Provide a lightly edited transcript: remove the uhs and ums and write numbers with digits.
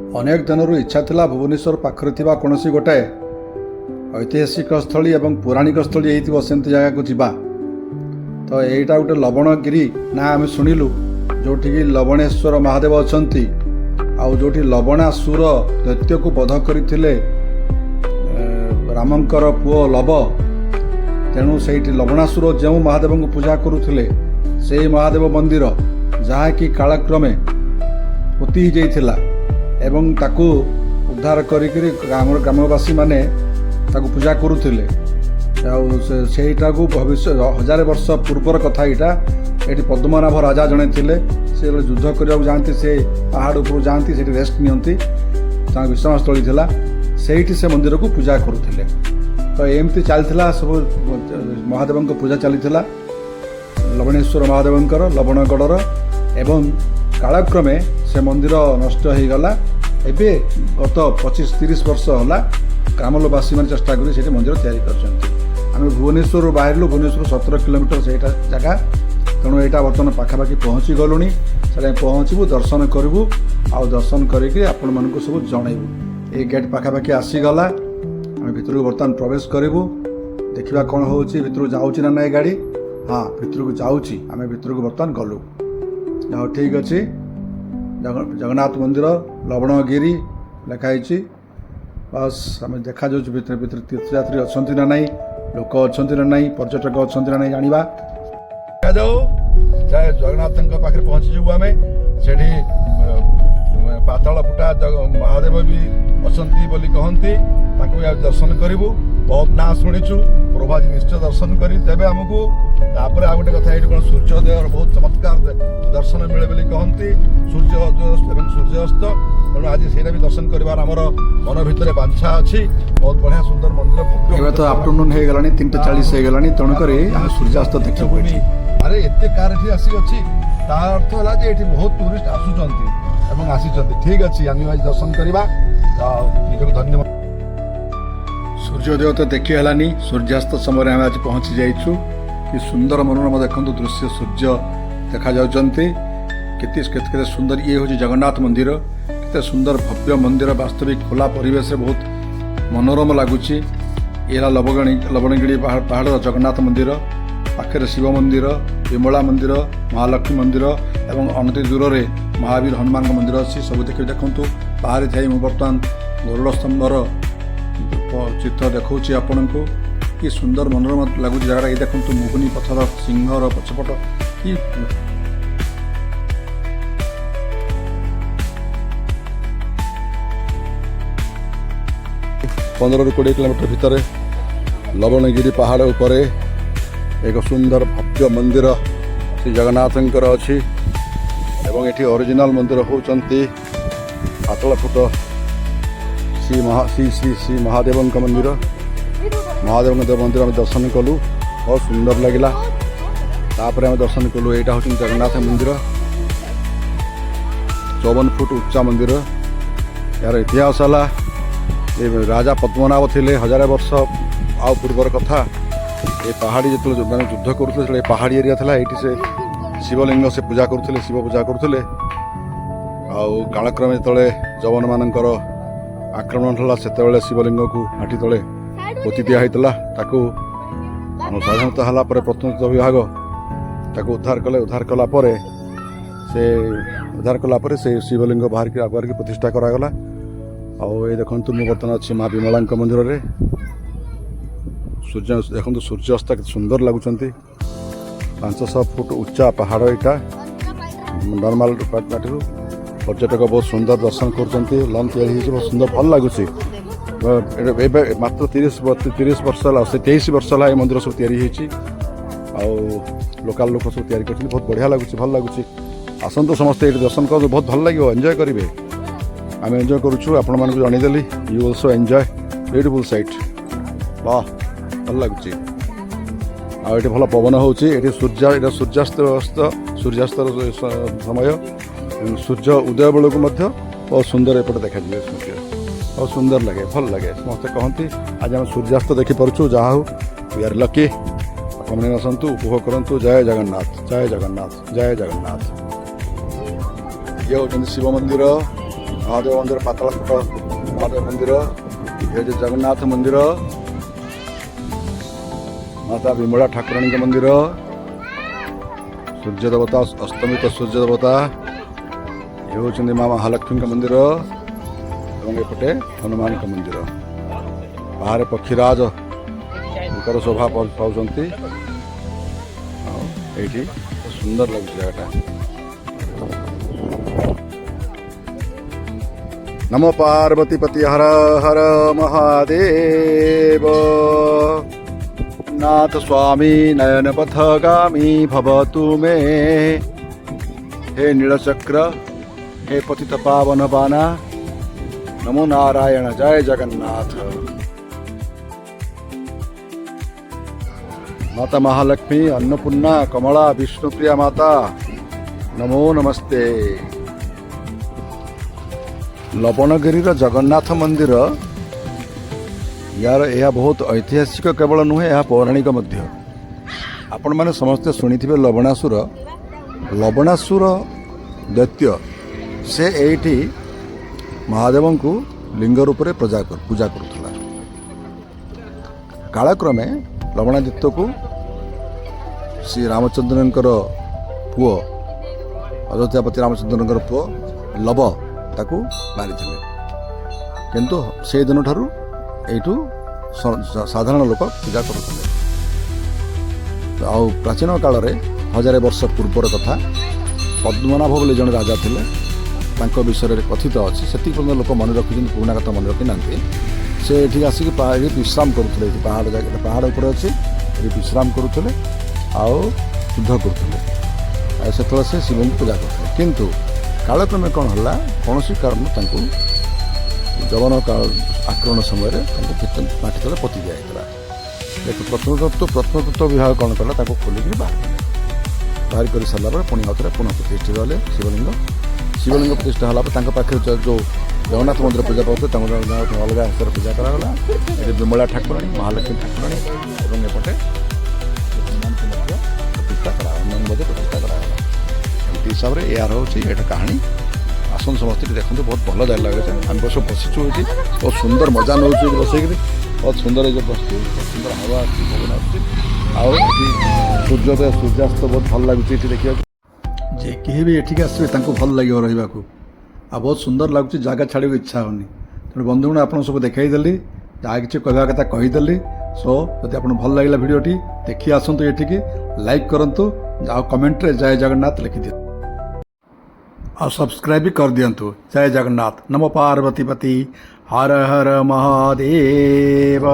अनेक दिनर इच्छा थिला भुवनेश्वर पाखरे थिबा कोनोसी गोटे ऐतिहासिक स्थली एवं पौराणिक स्थली होइथिबो सेंती जगह को जिबा। तो एटा गोटे लवणगिरी ना आम शुणिलु जोठी कि लवणेश्वर महादेव अछंती आउ जोठी लवणासुर दैत्य को बध करथिले रामंकर पुओ लव। तेणु सेठी लवणासुर जो महादेव को पूजा करुथिले से महादेव मंदिर जहाँकि कालक्रमे पोती जाइथिला एवं ताकू उद्धार करिकरी ग्रामवासी माने ताकू पूजा करुथिले। सेटा को भविष्य 1000 वर्ष पूर्वर कथा यहाँ ये पद्मनाभ राजा जड़े थे से युद्ध करने जाती से पहाड़ उपर जाती से रेस्ट नियंती विश्राम स्थली थिला से से मंदिर को पूजा करुथिले। तो एमती चलता सब महादेव को पूजा चलता लवणेश्वर महादेवंकर लवणगढ़र एवं कालक्रमे से मंदिर नष्ट हो गला। एबे गत 25-30 वर्ष है ग्रामवासी मैंने चेष्टा कर मंदिर तैयारी कर। आम भुवनेश्वर बाहर भुवनेश्वर 17 किलोमीटर से जगह। तेणु यहाँ बर्तमान पाखापाखि पहुँची गलुणी से पहुँचबू दर्शन करूँ आ दर्शन करके आपण मानक सब जनइबू। ये गेट पाखापाखि आसीगला आम भितर बर्तमान प्रवेश करूँ देखा कौन हो भितर जाऊँगी ना ना गाड़ी। हाँ भितर को जाऊँगी आम भितर को बर्तमान गलु जाओ ठीक अच्छे। जगन्नाथ मंदिर लवणगिरी लिखाई बस आम देखा जाऊँ भितर भितर तीर्थयात्री अच्छा ना ना लोक अच्छा ना ना पर्यटक अच्छा ना ना जाना जाऊ चाहे जगन्नाथ पाखे पहुँची जीवु आम से पाताल फुटा महादेव भी अच्छा बोली कहती दर्शन करूँ। बहुत ना शुणीचु प्रभा जी निश्चय दर्शन करी देवे आमको। तापर आ गोटे कथा ये कौन सूर्योदय बहुत चमत्कार दर्शन मिले बोली कहती सूर्योदय एवं सूर्यास्त। तेणु आज से भी दर्शन करार आमर मन भितर बांछा अच्छी। बहुत बढ़िया सुंदर मंदिर तो आफ्टरनून हो गला 3:40 हो गला। तेणुक सूर्यास्त देखिए अरे एत कार आसी अच्छी तार अर्थ है ये बहुत टूरिस्ट आसुँच ठीक अच्छे आम आज दर्शन करवा निजक धन्यवाद। सूर्योदय तो देखी है सूर्यास्त समय आम आज पहुँची जाइछु कि सुंदर मनोरम देखु दृश्य सूर्य देखा जाउछन्ति केते सुंदर ये हूँ जगन्नाथ मंदिर केते सुंदर भव्य मंदिर वास्तविक खोला परिवेश बहुत मनोरम लगुच। ये लवणगिरी पहाड़ जगन्नाथ मंदिर पाखे शिव मंदिर विमला मंदिर महालक्ष्मी मंदिर एवं अनति दूर में महावीर हनुमान मंदिर अच्छी सब देखिए। देखूँ बाहरी थी मुझे बर्तमान गरुड़ स्तंभर चित्र देखा आपण को कि सुंदर मनोरम लगुच जगह। ये देखूँ मुगुनी पथर सिंहर पछपट कि 15-20 किलोमीटर भितर लवणगिरी पहाड़ उपर एक सुंदर भव्य मंदिर श्री जगन्नाथंकर अच्छी एवं ये ओरिजिनल मंदिर होचंती पातलफुट श्री महादेव मंदिर। महादेव मंदिर आम दर्शन कलु बहुत सुंदर लगिला। तापर आम दर्शन कलु यहाँ हूँ जगन्नाथ मंदिर 54 फुट उच्चा मंदिर। यार इतिहास है राजा पद्मनाभ थे 1000 वर्ष आ पूर्वर कथा। ये पहाड़ी जो मैंने युद्ध करुले पहाड़ी एरिया था ये से शिवलिंग से पूजा करुले शिव पूजा करुले। कालक्रमे तले जवान मानकर आक्रमण है से शिवलिंग को माटी तले पोती दिया साधारणतः है प्रत्नतत्व विभाग ताको उद्धार कले। उद्धार कलापर से शिवलिंग बाहर की आगे प्रतिष्ठा करागला। ये देखो मुझे बर्तमान अच्छी माँ विमला मंदिर में सूर्य देखो सूर्यास्त के सुंदर लगुच। 500 फुट उच्चा पहाड़ यहाँ नॉर्मल पार्टी पर्यटक बहुत सुंदर दर्शन कर लॉन तैयारी बहुत सुंदर भल लगुच। मात्र 30 वर्ष है 23 वर्ष है मंदिर सब तैयारी लोकल लोक सब तैयारी कर बहुत बढ़िया लगुच भल लगुच। आसतु समस्ते ये दर्शन कर बहुत भल लगे एंजॉय करेंगे। आम एंजॉय करुँ आपण मानक जनईदेली you also enjoy beautiful sight वाह भल लगुच। आठ भल पवन होती सूर्यास्त सूर्यास्त समय सूर्य उदय बेलू बहुत सुंदर एपटे देखा सूर्य बहुत सुंदर लगे भल लगे। समस्ते कहती आज आम सूर्यास्त देखिपुँ जहाँ हो वी आर लकी। आपने आसतु उपभोग करूँ। जय जगन्नाथ जय जगन्नाथ जय जगन्नाथ। ये हूँ शिव मंदिर महादेव मंदिर पातालपुर महादेव मंदिर ये जो जगन्नाथ मंदिर माता विमला ठाकुराणी का मंदिर सूर्य देवता अस्तमित सूर्य देवता ये होचंदी माँ महालक्ष्मी का मंदिर एवं एपटे हनुमान का मंदिर बाहर पक्षीराज शोभा पाँच ये सुंदर लगे जगटा। नमो पार्वती पति हर हर महादेव नाथ स्वामी नयन पथगामी भवतु मे हे नीलचक्र हे पतित पावन बाना नमो नारायण जय जगन्नाथ। माता महालक्ष्मी अन्नपूर्णा कमला विष्णुप्रिया माता नमो नमस्ते। लवणगिरी जगन्नाथ मंदिर यार यह बहुत ऐतिहासिक केवल नुहे यह पौराणिक मध्य। आपण मैंने समस्ते शुणी लवणासुर दैत्य से एठी महादेव को लिंग रूप में पूजा करुला। कालक्रमे लवणादित्य को श्री रामचंद्रन पुओ अयोध्यापति रामचंद्रन पुओ लव ताकू मारी किंतु से दिन ठारू एठू साधारण लोक पूजा करुले। प्राचीन काल रे 1000 वर्ष पूर्वर कथा पद्मनाभ बोले जन राजा थे विषय कथित अच्छी से लोक मन रखी पुराणा कथा मन रखी ना से ये आसिक विश्राम करुले। पहाड़ उपर अच्छे ये विश्राम करुले शुद्ध करुले से शिव को पूजा करते किंतु कालक्रमे कौन है कौन कारण जवन आक्रमण समय माटी तले पति दिया प्रत्नतत्व विभाग कौन कला खोलिक बाहर कर सारा पुणी आउे पुनः प्रतिष्ठित गले शिवलिंग प्रतिष्ठा है पाखे जो जगन्नाथ मंदिर पूजा पाते अलग हिसाब पूजा कराला। ये विमला ठाकुराणी महालक्ष्मी ठाकुराणी और एपटे प्रतिष्ठा प्रतिष्ठा कराला। एमती हिसाब से यार हूँ ये कहानी आसन समस्त देखते बहुत भल जगह लगे आम बस बसीचु ये बहुत सुंदर मजा नौ बसई बहुत सुंदर बस बहुत सुंदर हवा पवन सूर्योदय सूर्यास्त बहुत भल लगे देखा जे कहीं भी एठिक आसवे भल लगे रहा बहुत सुंदर लगुच जगह छाड़ी इच्छा होनी तेणु बंधुगण आप सब देखईदेली जहाँ कि कहवा कथा कहीदेली। सो जब आप भल लगे भिडटी देखी आसतु ये लाइक करूँ कमेंट रे जय जगन्नाथ लिखि दियो और सब्सक्राइब भी कर दिंतु। जय जगन्नाथ। नमो पार्वती पति हर हर महादेव।